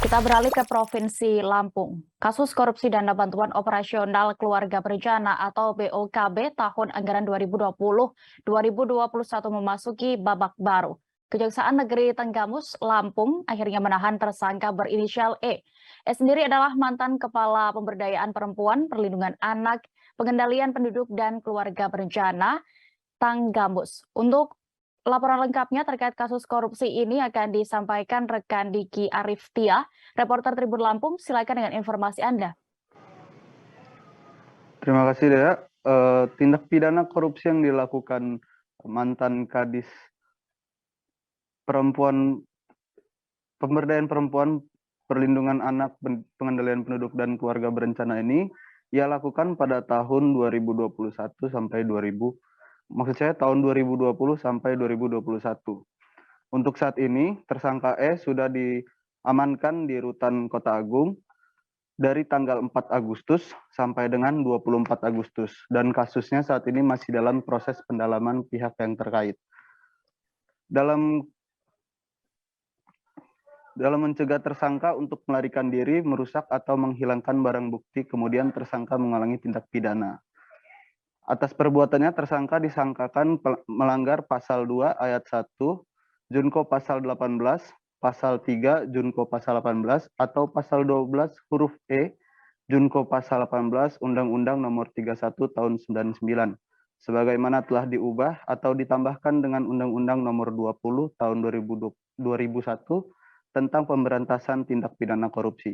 Kita beralih ke Provinsi Lampung. Kasus korupsi dana bantuan operasional keluarga berencana atau BOKB tahun anggaran 2020-2021 memasuki babak baru. Kejaksaan Negeri Tenggamus, Lampung akhirnya menahan tersangka berinisial E. E sendiri adalah mantan Kepala Pemberdayaan Perempuan, Perlindungan Anak, Pengendalian Penduduk dan Keluarga Berencana, Tenggamus. Untuk laporan lengkapnya terkait kasus korupsi ini akan disampaikan rekan Diki Arif Tia, reporter Tribun Lampung. Silakan dengan informasi Anda. Terima kasih, Dea. Tindak pidana korupsi yang dilakukan mantan Kadis Perempuan, Pemberdayaan Perempuan, Perlindungan Anak, Pengendalian Penduduk dan Keluarga Berencana ini ia lakukan pada tahun 2021 sampai tahun 2020 sampai 2021. Untuk saat ini, tersangka E sudah diamankan di Rutan Kota Agung dari tanggal 4 Agustus sampai dengan 24 Agustus. Dan kasusnya saat ini masih dalam proses pendalaman pihak yang terkait. Dalam mencegah tersangka untuk melarikan diri, merusak atau menghilangkan barang bukti, kemudian tersangka mengulangi tindak pidana. Atas perbuatannya, tersangka disangkakan melanggar pasal 2 ayat 1, Junko pasal 18, pasal 3, Junko pasal 18, atau pasal 12 huruf E, Junko pasal 18, Undang-Undang Nomor 31 Tahun 99, sebagaimana telah diubah atau ditambahkan dengan Undang-Undang Nomor 20 Tahun 2001 tentang pemberantasan tindak pidana korupsi,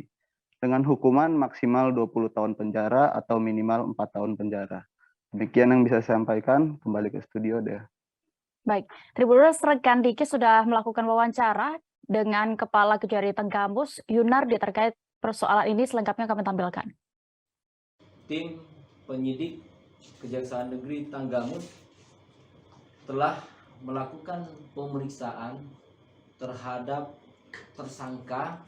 dengan hukuman maksimal 20 tahun penjara atau minimal 4 tahun penjara. Demikian yang bisa saya sampaikan. Kembali ke studio deh. Baik, Tribuners, rekan Diki sudah melakukan wawancara dengan Kepala Kejari Tenggamus, Yunardi, terkait persoalan ini. Selengkapnya kami tampilkan. Tim penyidik Kejaksaan Negeri Tenggamus telah melakukan pemeriksaan terhadap tersangka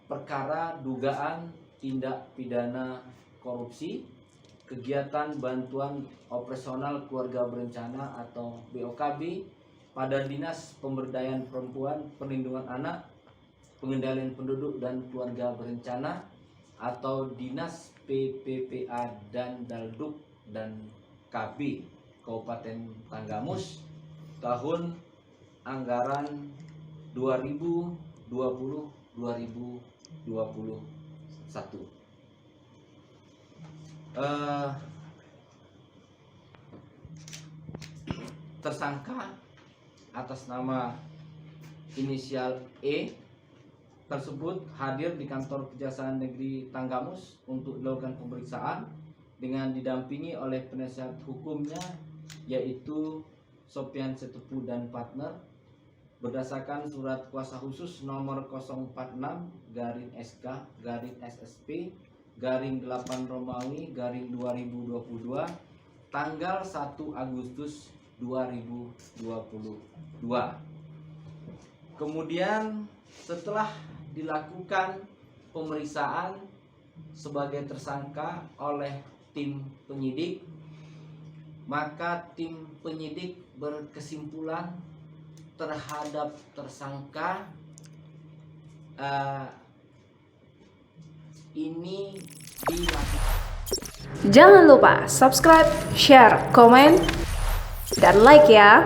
perkara dugaan tindak pidana korupsi kegiatan bantuan operasional keluarga berencana atau BOKB pada Dinas Pemberdayaan Perempuan, Perlindungan Anak, Pengendalian Penduduk dan Keluarga Berencana atau Dinas PPPA dan Dalduk dan KB Kabupaten Tenggamus tahun anggaran 2020-2021. Tersangka atas nama inisial E tersebut hadir di kantor Kejaksaan Negeri Tenggamus untuk dilakukan pemeriksaan dengan didampingi oleh penasihat hukumnya, yaitu Sopian Setepu dan partner, berdasarkan surat kuasa khusus nomor 040-SK-SSP-8 Romawi 2022 tanggal 1 Agustus 2022. Kemudian setelah dilakukan pemeriksaan sebagai tersangka oleh tim penyidik, maka tim penyidik berkesimpulan terhadap tersangka ini dilakukan. Jangan lupa subscribe, share, komen, dan like ya.